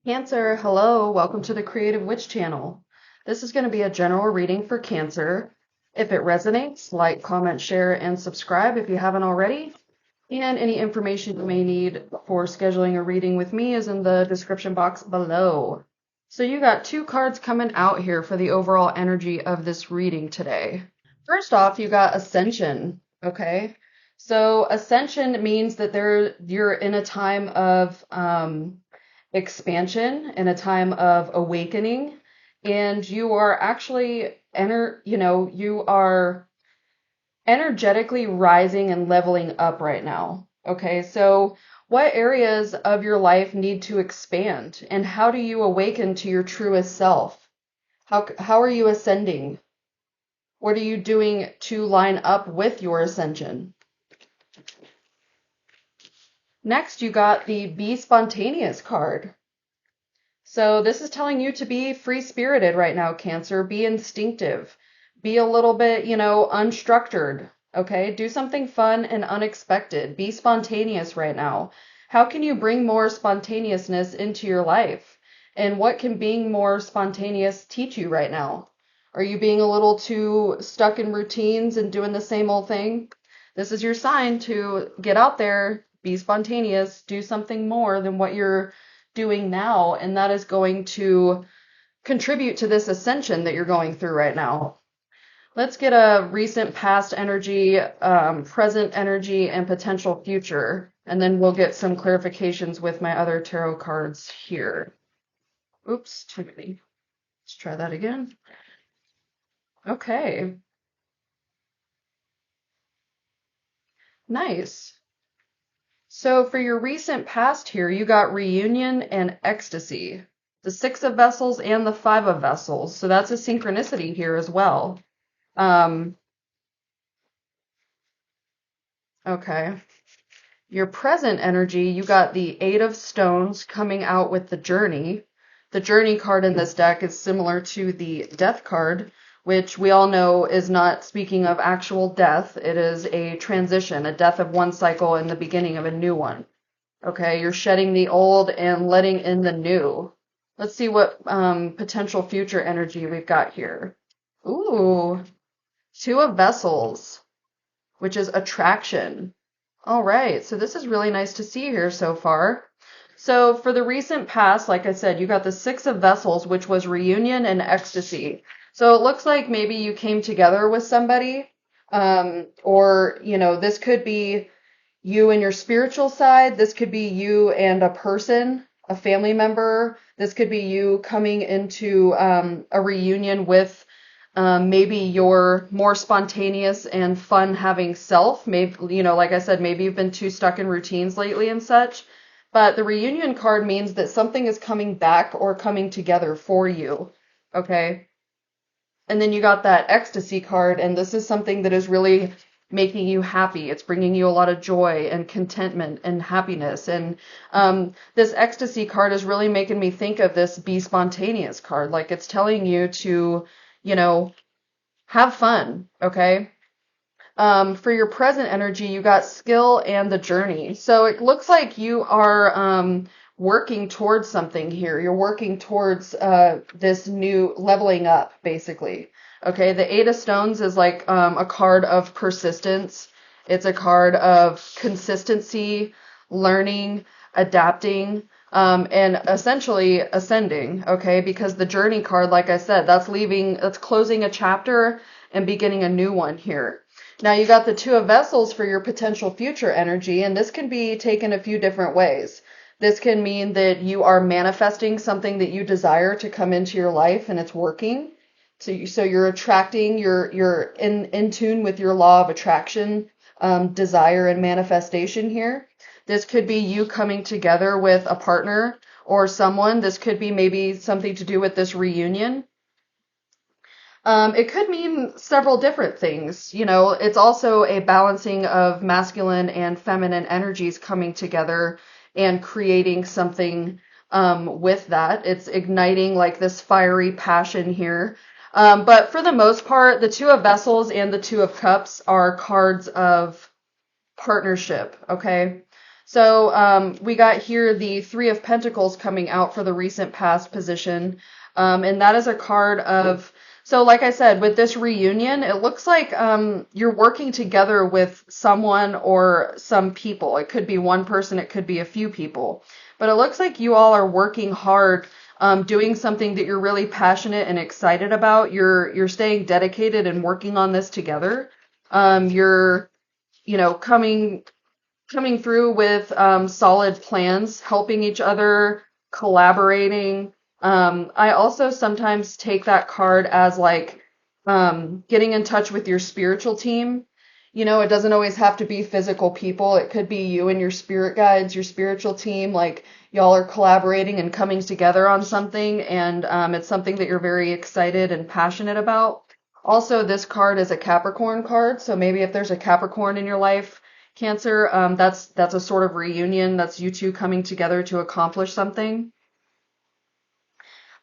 Cancer, hello, welcome to the Creative Witch channel. This is going to be a general reading for Cancer. If it resonates, like, comment, share, and subscribe if you haven't already. And any information you may need for scheduling a reading with me is in the description box below. So you got two cards coming out here for the overall energy of this reading today. First off, you got Ascension, okay? So Ascension means that you're in a time of expansion, in a time of awakening, and you are actually you are energetically rising and leveling up right now. Okay, so what areas of your life need to expand, and how do you awaken to your truest self? How are you ascending? What are you doing to line up with your ascension? Next, you got the Be Spontaneous card. So this is telling you to be free-spirited right now, Cancer. Be instinctive. Be a little bit, unstructured. Okay? Do something fun and unexpected. Be spontaneous right now. How can you bring more spontaneousness into your life? And what can being more spontaneous teach you right now? Are you being a little too stuck in routines and doing the same old thing? This is your sign to get out there, be spontaneous, do something more than what you're doing now, and that is going to contribute to this ascension that you're going through right now. Let's get a recent past energy, present energy, and potential future, and then we'll get some clarifications with my other tarot cards here. Oops, too many. Let's try that again. Okay. Nice. So for your recent past here, you got reunion and ecstasy. The Six of Vessels and the Five of Vessels. So that's a synchronicity here as well. Okay. Your present energy, you got the Eight of Stones coming out with the Journey. The Journey card in this deck is similar to the Death card, which we all know is not speaking of actual death. It is a transition, a death of one cycle and the beginning of a new one. Okay, you're shedding the old and letting in the new. Let's see what potential future energy we've got here. Ooh, Two of Vessels, which is attraction. All right, so this is really nice to see here so far. So for the recent past, like I said, you got the Six of Vessels, which was reunion and ecstasy. So it looks like maybe you came together with somebody, or, this could be you and your spiritual side. This could be you and a person, a family member. This could be you coming into a reunion with maybe your more spontaneous and fun having self. Maybe, like I said, maybe you've been too stuck in routines lately and such. But the reunion card means that something is coming back or coming together for you. Okay. And then you got that ecstasy card, and this is something that is really making you happy. It's bringing you a lot of joy and contentment and happiness. And this ecstasy card is really making me think of this Be Spontaneous card. Like, it's telling you to, have fun, okay? For your present energy, you got skill and the journey. So it looks like you are working towards something here. You're working towards this new leveling up, basically. Okay, the Eight of Stones is like a card of persistence. It's a card of consistency, learning, adapting, and essentially ascending, okay? Because the Journey card, like I said, that's closing a chapter and beginning a new one here. Now you got the Two of Vessels for your potential future energy, and this can be taken a few different ways. This can mean that you are manifesting something that you desire to come into your life, and it's working. So you're attracting, you're in tune with your law of attraction, desire, and manifestation here. This could be you coming together with a partner or someone. This could be maybe something to do with this reunion. It could mean several different things. It's also a balancing of masculine and feminine energies coming together and creating something with that. It's igniting like this fiery passion here. But for the most part, the Two of Vessels and the Two of Cups are cards of partnership, okay? So we got here the Three of Pentacles coming out for the recent past position. And that is a card of, so like I said, with this reunion, it looks like you're working together with someone or some people. It could be one person, it could be a few people. But it looks like you all are working hard, doing something that you're really passionate and excited about. You're staying dedicated and working on this together. You're, coming through with solid plans, helping each other, collaborating. I also sometimes take that card as like getting in touch with your spiritual team. It doesn't always have to be physical people. It could be you and your spirit guides, your spiritual team. Like y'all are collaborating and coming together on something, and it's something that you're very excited and passionate about. Also, this card is a Capricorn card, so maybe if there's a Capricorn in your life, Cancer, that's a sort of reunion. That's you two coming together to accomplish something.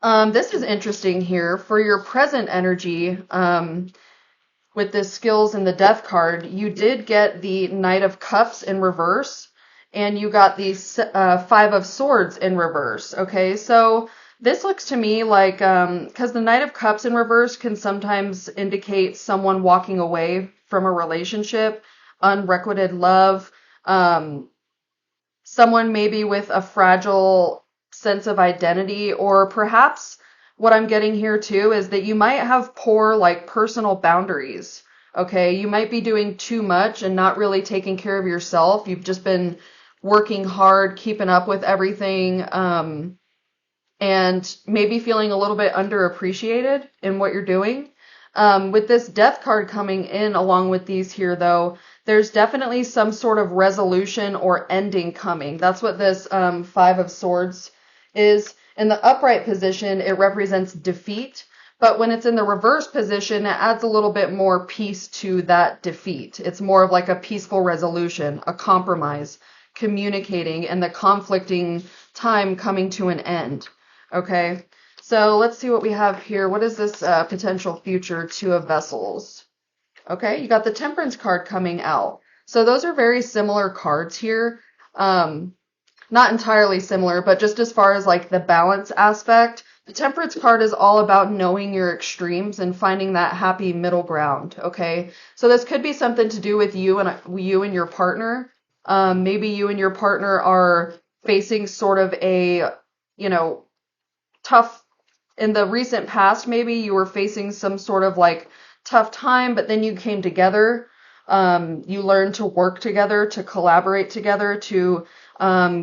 This is interesting here. For your present energy, with the skills and the death card, you did get the Knight of Cups in reverse, and you got the Five of Swords in reverse. Okay, so this looks to me like, because the Knight of Cups in reverse can sometimes indicate someone walking away from a relationship, unrequited love, um, someone maybe with a fragile sense of identity, or perhaps what I'm getting here too is that you might have poor like personal boundaries. Okay, you might be doing too much and not really taking care of yourself. You've just been working hard, keeping up with everything, and maybe feeling a little bit underappreciated in what you're doing. With this death card coming in along with these here, though, there's definitely some sort of resolution or ending coming. That's what this Five of Swords is. In the upright position, it represents defeat. But when it's in the reverse position, it adds a little bit more peace to that defeat. It's more of like a peaceful resolution, a compromise, communicating, and the conflicting time coming to an end. Okay, so let's see what we have here. What is this potential future? Two of Vessels. Okay, you got the Temperance card coming out. So those are very similar cards here. Not entirely similar, but just as far as like the balance aspect, the Temperance card is all about knowing your extremes and finding that happy middle ground. Okay, so this could be something to do with you and your partner. Maybe you and your partner are facing sort of a, tough in the recent past. Maybe you were facing some sort of like tough time, but then you came together. You learned to work together, to collaborate together, to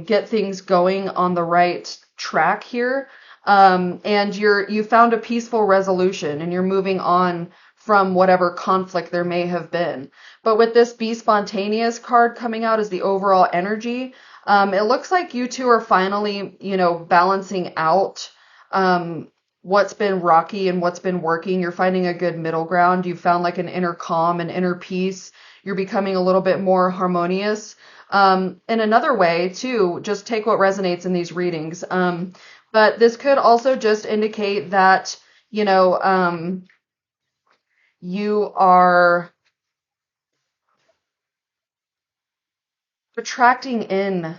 get things going on the right track here. And you found a peaceful resolution, and you're moving on from whatever conflict there may have been. But with this Be Spontaneous card coming out as the overall energy, it looks like you two are finally, balancing out what's been rocky and what's been working. You're finding a good middle ground. You found like an inner calm and inner peace. You're becoming a little bit more harmonious. In another way, too, just take what resonates in these readings. But this could also just indicate that, you are attracting in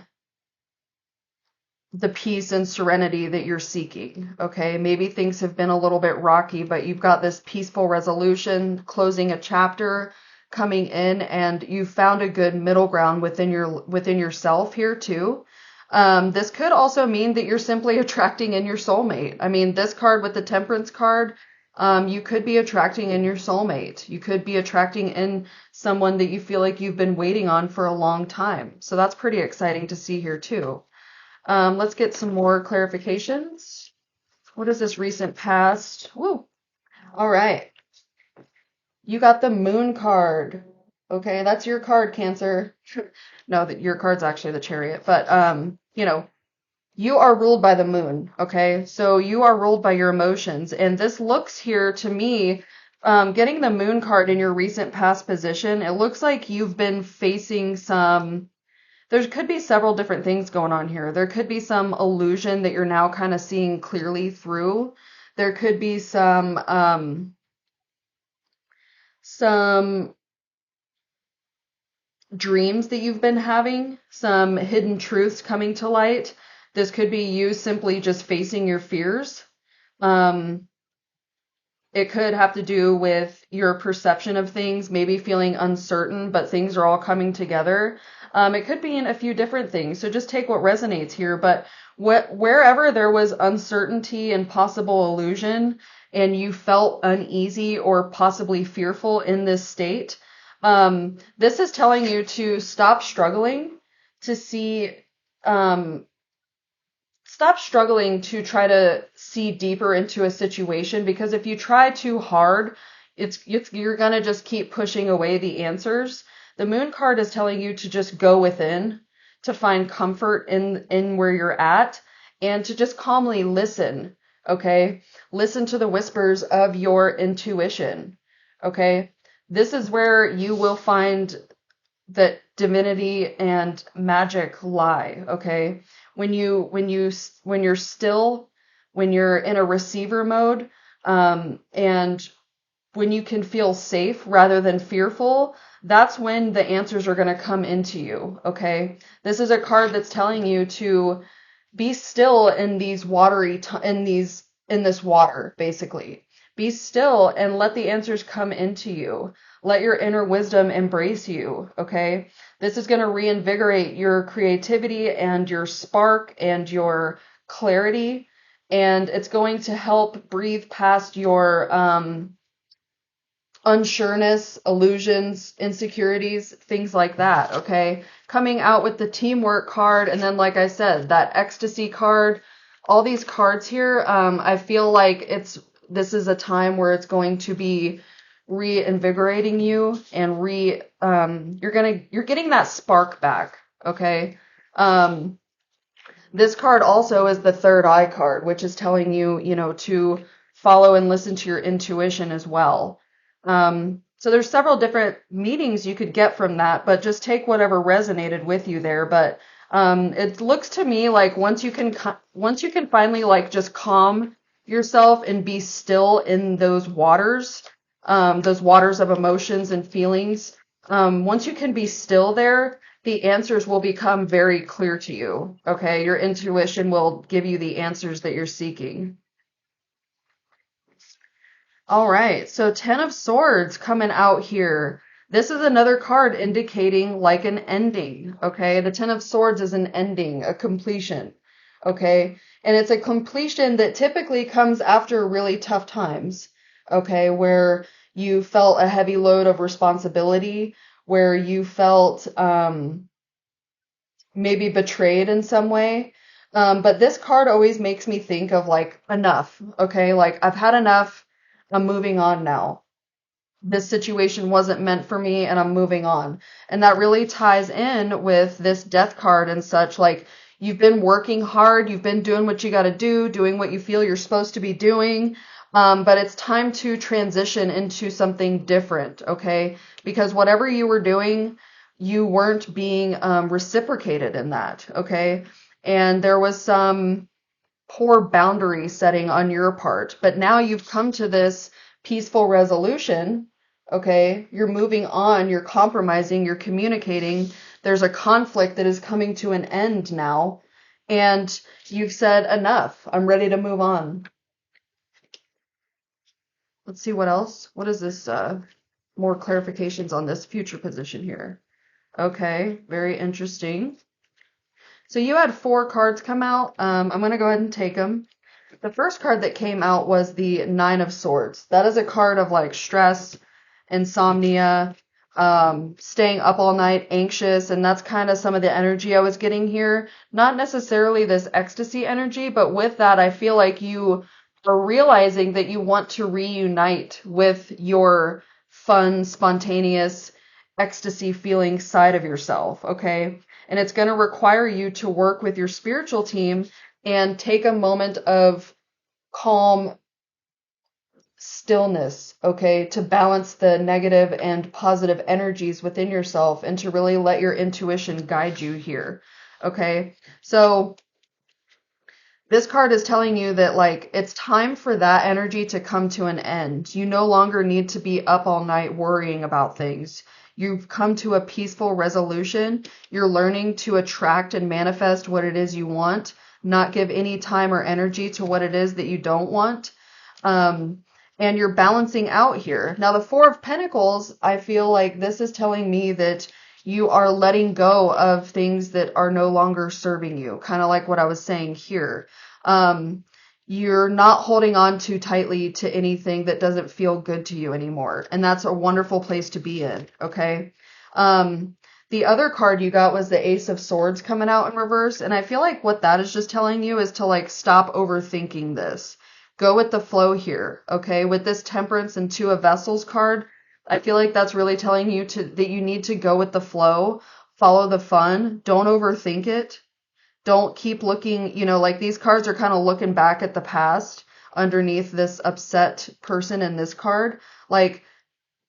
the peace and serenity that you're seeking. Okay, maybe things have been a little bit rocky, but you've got this peaceful resolution, closing a chapter coming in, and you found a good middle ground within yourself here too. This could also mean that you're simply attracting in your soulmate. I mean, this card with the Temperance card, you could be attracting in your soulmate. You could be attracting in someone that you feel like you've been waiting on for a long time. So that's pretty exciting to see here too. Let's get some more clarifications. What is this recent past? Woo. All right. You got the Moon card. Okay, that's your card, Cancer. No, that your card's actually the Chariot, but you are ruled by the moon, okay? So you are ruled by your emotions, and this looks here to me, getting the Moon card in your recent past position, it looks like you've been facing there could be several different things going on here. There could be some illusion that you're now kind of seeing clearly through. There could be some dreams that you've been having, some hidden truths coming to light. This could be you simply just facing your fears. Um, it could have to do with your perception of things, maybe feeling uncertain, but things are all coming together. It could be in a few different things. So just take what resonates here. But wherever there was uncertainty and possible illusion, and you felt uneasy or possibly fearful in this state, this is telling you to stop struggling, to see, um, stop struggling to try to see deeper into a situation, because if you try too hard, you're going to just keep pushing away the answers. The moon card is telling you to just go within, to find comfort in where you're at, and to just calmly listen, okay? Listen to the whispers of your intuition, okay? This is where you will find that divinity and magic lie, okay? When you're still, when you're in a receiver mode, and when you can feel safe rather than fearful, that's when the answers are going to come into you, okay? This is a card that's telling you to be still in these in this water, basically. Be still and let the answers come into you. Let your inner wisdom embrace you, okay? This is going to reinvigorate your creativity and your spark and your clarity, and it's going to help breathe past your unsureness, illusions, insecurities, things like that, okay? Coming out with the teamwork card, and then, like I said, that ecstasy card, all these cards here, I feel like this is a time where it's going to be reinvigorating you, and you're getting that spark back, okay? This card also is the third eye card, which is telling you, to follow and listen to your intuition as well. So there's several different meanings you could get from that, but just take whatever resonated with you there. But it looks to me like once you can finally like just calm yourself and be still in those waters of emotions and feelings. Once you can be still there, the answers will become very clear to you. Okay, your intuition will give you the answers that you're seeking. All right, so Ten of Swords coming out here. This is another card indicating like an ending, okay? The Ten of Swords is an ending, a completion, okay? And it's a completion that typically comes after really tough times, okay? Where you felt a heavy load of responsibility, where you felt maybe betrayed in some way. But this card always makes me think of like enough, okay? Like I've had enough. I'm moving on now. This situation wasn't meant for me and I'm moving on. And that really ties in with this death card and such. Like you've been working hard, you've been doing what you got to do, doing what you feel you're supposed to be doing. But it's time to transition into something different, okay? Because whatever you were doing, you weren't being reciprocated in that, okay? And there was some poor boundary setting on your part. But now you've come to this peaceful resolution, okay? You're moving on, you're compromising, you're communicating. There's a conflict that is coming to an end now. And you've said, enough, I'm ready to move on. Let's see what else. What is this? More clarifications on this future position here. Okay, very interesting. So you had 4 cards come out. I'm going to go ahead and take them. The first card that came out was the Nine of Swords. That is a card of like stress, insomnia, staying up all night, anxious, and that's kind of some of the energy I was getting here. Not necessarily this ecstasy energy, but with that, I feel like you are realizing that you want to reunite with your fun, spontaneous, ecstasy feeling side of yourself, okay? And it's going to require you to work with your spiritual team and take a moment of calm stillness, okay, to balance the negative and positive energies within yourself and to really let your intuition guide you here, okay? So This card is telling you that like it's time for that energy to come to an end. You no longer need to be up all night worrying about things. You've come to a peaceful resolution. You're learning to attract and manifest what it is you want, not give any time or energy to what it is that you don't want. And you're balancing out here. Now, the Four of Pentacles, I feel like this is telling me that you are letting go of things that are no longer serving you, kind of like what I was saying here. You're not holding on too tightly to anything that doesn't feel good to you anymore. And that's a wonderful place to be in, okay? The other card you got was the Ace of Swords coming out in reverse. And I feel like what that is just telling you is to like stop overthinking this. Go with the flow here, okay? With this Temperance and Two of Vessels card, I feel like that's really telling you that you need to go with the flow, follow the fun, don't overthink it. Don't keep looking, like these cards are kind of looking back at the past underneath this upset person in this card. Like,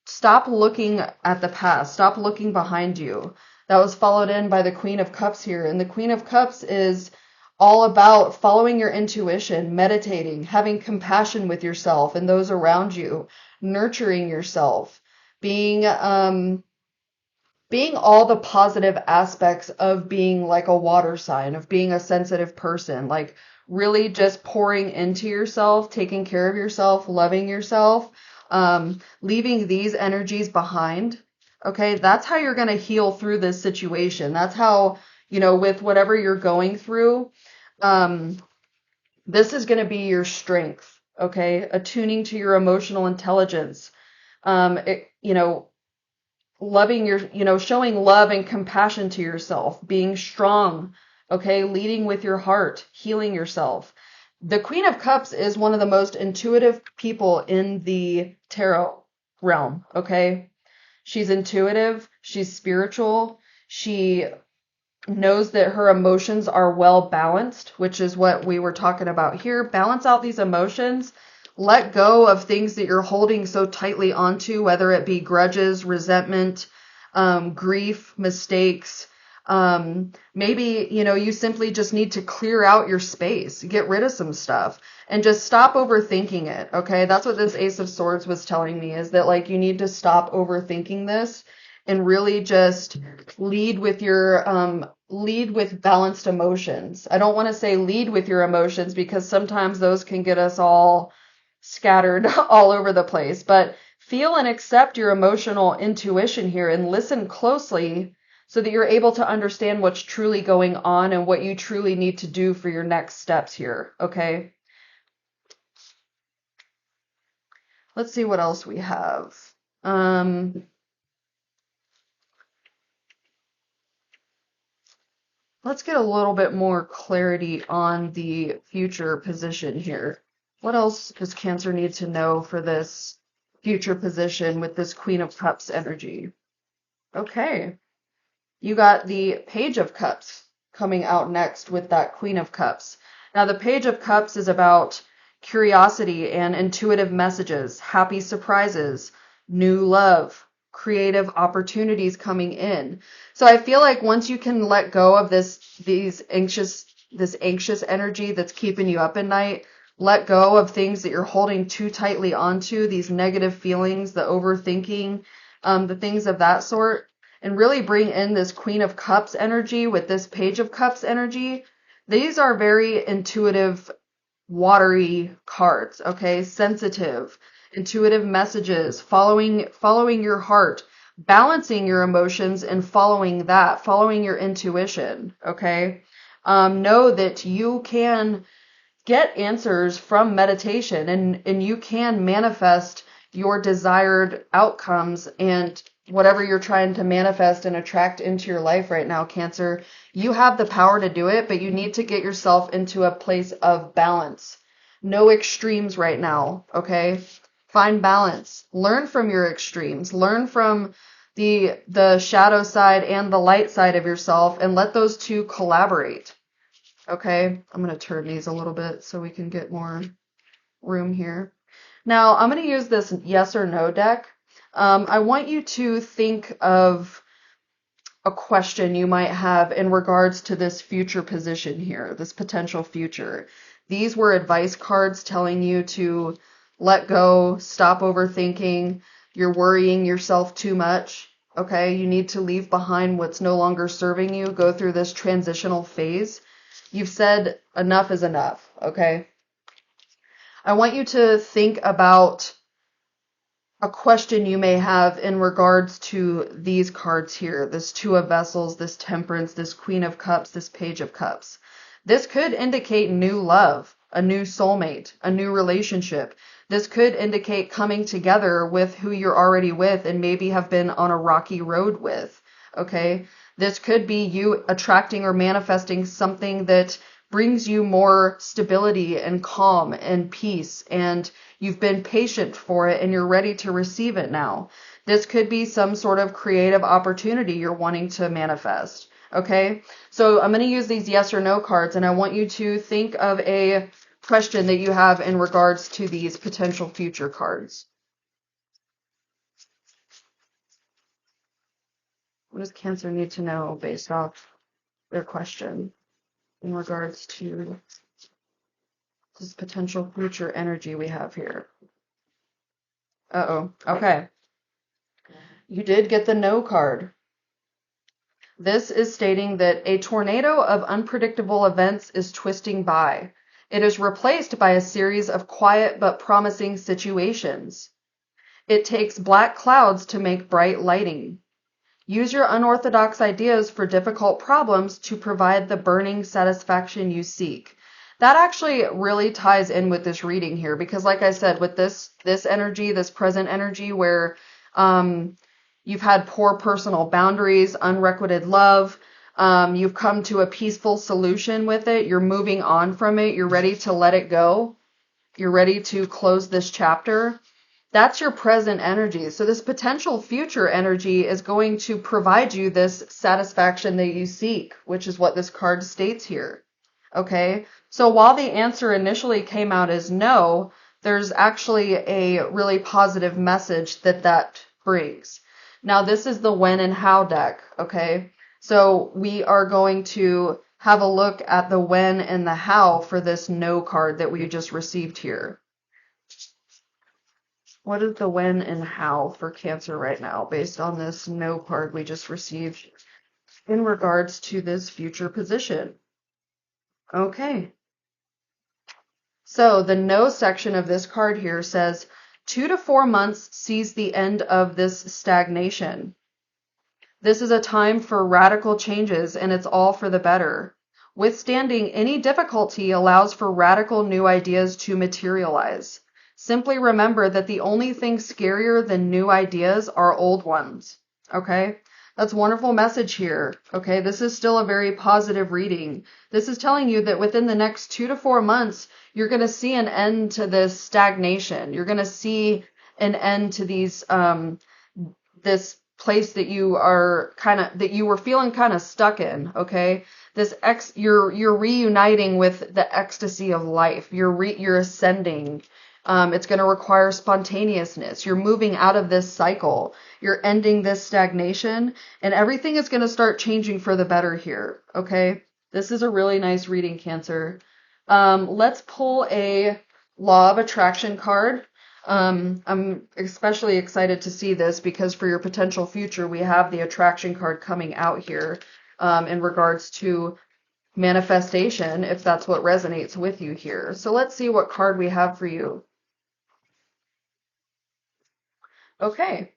stop looking at the past. Stop looking behind you. That was followed in by the Queen of Cups here. And the Queen of Cups is all about following your intuition, meditating, having compassion with yourself and those around you, nurturing yourself, being all the positive aspects of being like a water sign, of being a sensitive person, like really just pouring into yourself, taking care of yourself, loving yourself, leaving these energies behind. Okay, that's how you're going to heal through this situation. That's how, with whatever you're going through, this is going to be your strength. Okay, attuning to your emotional intelligence. Loving showing love and compassion to yourself, being strong, okay, leading with your heart, healing yourself. The Queen of Cups is one of the most intuitive people in the tarot realm, okay? She's intuitive, she's spiritual, she knows that her emotions are well balanced, which is what we were talking about here. Balance out these emotions. Let go of things that you're holding so tightly onto, whether it be grudges, resentment, grief, mistakes. Maybe, you simply just need to clear out your space, get rid of some stuff, and just stop overthinking it, okay? That's what this Ace of Swords was telling me, is that, like, you need to stop overthinking this and really just lead with balanced emotions. I don't want to say lead with your emotions because sometimes those can get us all scattered all over the place, but feel and accept your emotional intuition here and listen closely so that you're able to understand what's truly going on and what you truly need to do for your next steps here, okay? Let's see what else we have. Let's get a little bit more clarity on the future position here. What else does Cancer need to know for this future position with this Queen of Cups energy? Okay. You got the Page of Cups coming out next with that Queen of Cups. Now, the Page of Cups is about curiosity and intuitive messages, happy surprises, new love, creative opportunities coming in. So I feel like once you can let go of this anxious energy that's keeping you up at night, let go of things that you're holding too tightly onto, these negative feelings, the overthinking, the things of that sort, and really bring in this Queen of Cups energy with this Page of Cups energy. These are very intuitive, watery cards, okay? Sensitive, intuitive messages, following your heart, balancing your emotions and following your intuition, okay? Know that you can get answers from meditation and you can manifest your desired outcomes and whatever you're trying to manifest and attract into your life right now, Cancer. You have the power to do it, but you need to get yourself into a place of balance. No extremes right now, okay? Find balance. Learn from your extremes. Learn from the shadow side and the light side of yourself and let those two collaborate. Okay? I'm going to turn these a little bit so we can get more room here. Now, I'm going to use this yes or no deck. I want you to think of a question you might have in regards to this future position here, this potential future. These were advice cards telling you to let go, stop overthinking. You're worrying yourself too much. Okay, you need to leave behind what's no longer serving you. Go through this transitional phase. You've said enough is enough. Okay. I want you to think about a question you may have in regards to these cards here, this Two of Vessels, this Temperance, this Queen of Cups, this Page of Cups. This could indicate new love, a new soulmate, a new relationship. This could indicate coming together with who you're already with and maybe have been on a rocky road with, okay? This could be you attracting or manifesting something that brings you more stability and calm and peace, and you've been patient for it and you're ready to receive it now. This could be some sort of creative opportunity you're wanting to manifest. Okay, so I'm going to use these yes or no cards, and I want you to think of a question that you have in regards to these potential future cards. What does Cancer need to know based off their question in regards to this potential future energy we have here? Uh-oh. Okay. You did get the no card. This is stating that a tornado of unpredictable events is twisting by. It is replaced by a series of quiet but promising situations. It takes black clouds to make bright lighting. Use your unorthodox ideas for difficult problems to provide the burning satisfaction you seek. That actually really ties in with this reading here, because like I said, with this energy, this present energy where you've had poor personal boundaries, unrequited love, you've come to a peaceful solution with it, you're moving on from it, you're ready to let it go, you're ready to close this chapter. That's your present energy. So this potential future energy is going to provide you this satisfaction that you seek, which is what this card states here. Okay? So while the answer initially came out as no, there's actually a really positive message that brings. Now this is the when and how deck, okay? So we are going to have a look at the when and the how for this no card that we just received here. What is the when and how for Cancer right now based on this no card we just received in regards to this future position? Okay. So the no section of this card here says 2 to 4 months sees the end of this stagnation. This is a time for radical changes, and it's all for the better. Withstanding any difficulty allows for radical new ideas to materialize. Simply remember that the only thing scarier than new ideas are old ones. Okay? That's a wonderful message here. Okay? This is still a very positive reading. This is telling you that within the next 2 to 4 months, you're going to see an end to this stagnation. You're going to see an end to these, this place that you are that you were feeling kind of stuck in. Okay? You're reuniting with the ecstasy of life. You're ascending. It's going to require spontaneousness. You're moving out of this cycle. You're ending this stagnation, and everything is going to start changing for the better here. Okay? This is a really nice reading, Cancer. Let's pull a Law of Attraction card. I'm especially excited to see this because for your potential future, we have the attraction card coming out here in regards to manifestation, if that's what resonates with you here. So let's see what card we have for you. Okay.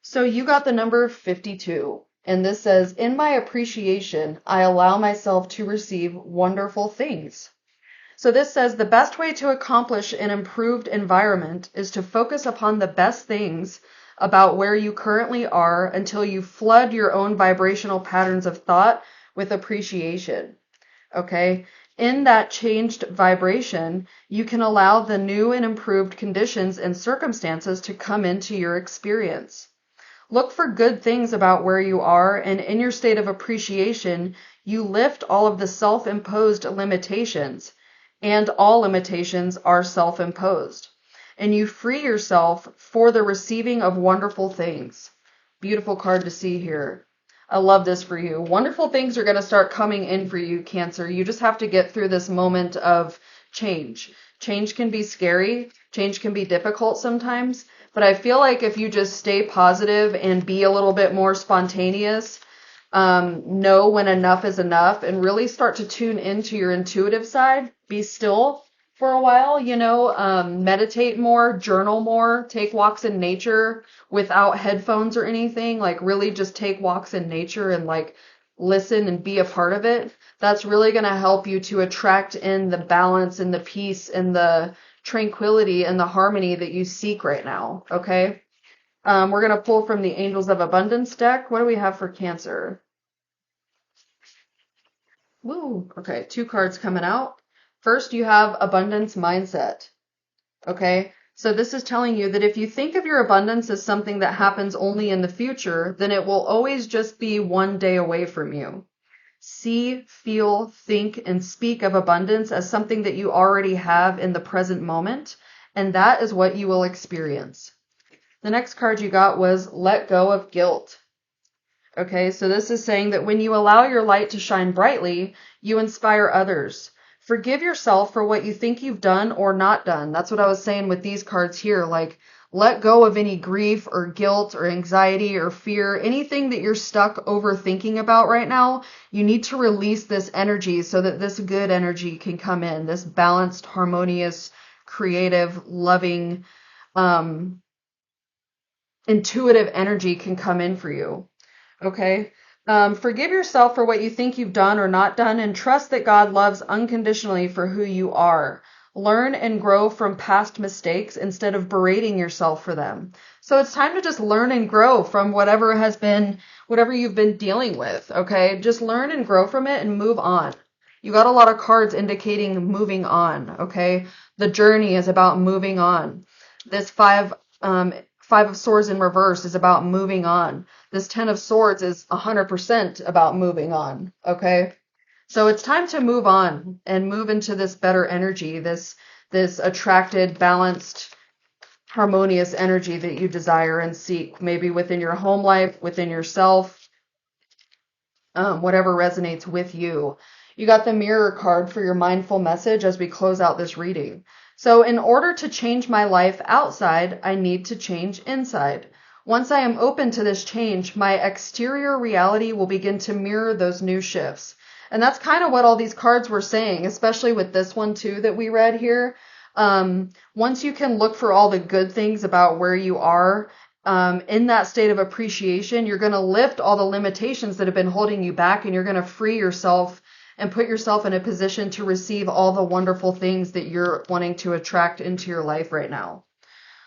So you got the number 52, and this says, in my appreciation, I allow myself to receive wonderful things. So this says the best way to accomplish an improved environment is to focus upon the best things about where you currently are until you flood your own vibrational patterns of thought with appreciation. Okay? In that changed vibration, you can allow the new and improved conditions and circumstances to come into your experience. Look for good things about where you are, and in your state of appreciation, you lift all of the self-imposed limitations, and all limitations are self-imposed. And you free yourself for the receiving of wonderful things. Beautiful card to see here. I love this for you. Wonderful things are going to start coming in for you, Cancer. You just have to get through this moment of change. Change can be scary. Change can be difficult sometimes. But I feel like if you just stay positive and be a little bit more spontaneous, know when enough is enough, and really start to tune into your intuitive side, be still for a while, meditate more, journal more, take walks in nature without headphones or anything, like really just take walks in nature and like listen and be a part of it. That's really going to help you to attract in the balance and the peace and the tranquility and the harmony that you seek right now. Okay. We're going to pull from the Angels of Abundance deck. What do we have for Cancer? Woo. Okay. 2 cards coming out. First, you have abundance mindset. Okay. So this is telling you that if you think of your abundance as something that happens only in the future, then it will always just be one day away from you. See, feel, think, and speak of abundance as something that you already have in the present moment, and that is what you will experience. The next card you got was let go of guilt. Okay, so this is saying that when you allow your light to shine brightly, you inspire others. Forgive yourself for what you think you've done or not done. That's what I was saying with these cards here. Like, let go of any grief or guilt or anxiety or fear, anything that you're stuck overthinking about right now. You need to release this energy so that this good energy can come in, this balanced, harmonious, creative, loving, intuitive energy can come in for you. Okay. Forgive yourself for what you think you've done or not done, and trust that God loves unconditionally for who you are. Learn and grow from past mistakes instead of berating yourself for them. So it's time to just learn and grow from whatever you've been dealing with. Okay. Just learn and grow from it and move on. You got a lot of cards indicating moving on. Okay. The journey is about moving on. This five of Swords in reverse is about moving on. This 10 of Swords is 100% about moving on. Okay. So it's time to move on and move into this better energy, this attracted, balanced, harmonious energy that you desire and seek, maybe within your home life, within yourself, whatever resonates with you. You got the Mirror card for your mindful message as we close out this reading. So in order to change my life outside, I need to change inside. Once I am open to this change, my exterior reality will begin to mirror those new shifts. And that's kind of what all these cards were saying, especially with this one too that we read here. Once you can look for all the good things about where you are, in that state of appreciation, you're going to lift all the limitations that have been holding you back, and you're going to free yourself and put yourself in a position to receive all the wonderful things that you're wanting to attract into your life right now.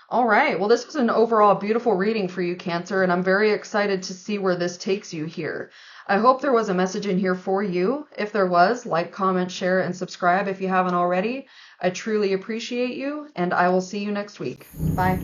All right. Well, this was an overall beautiful reading for you, Cancer, and I'm very excited to see where this takes you here. I hope there was a message in here for you. If there was, like, comment, share, and subscribe if you haven't already. I truly appreciate you, and I will see you next week. Bye.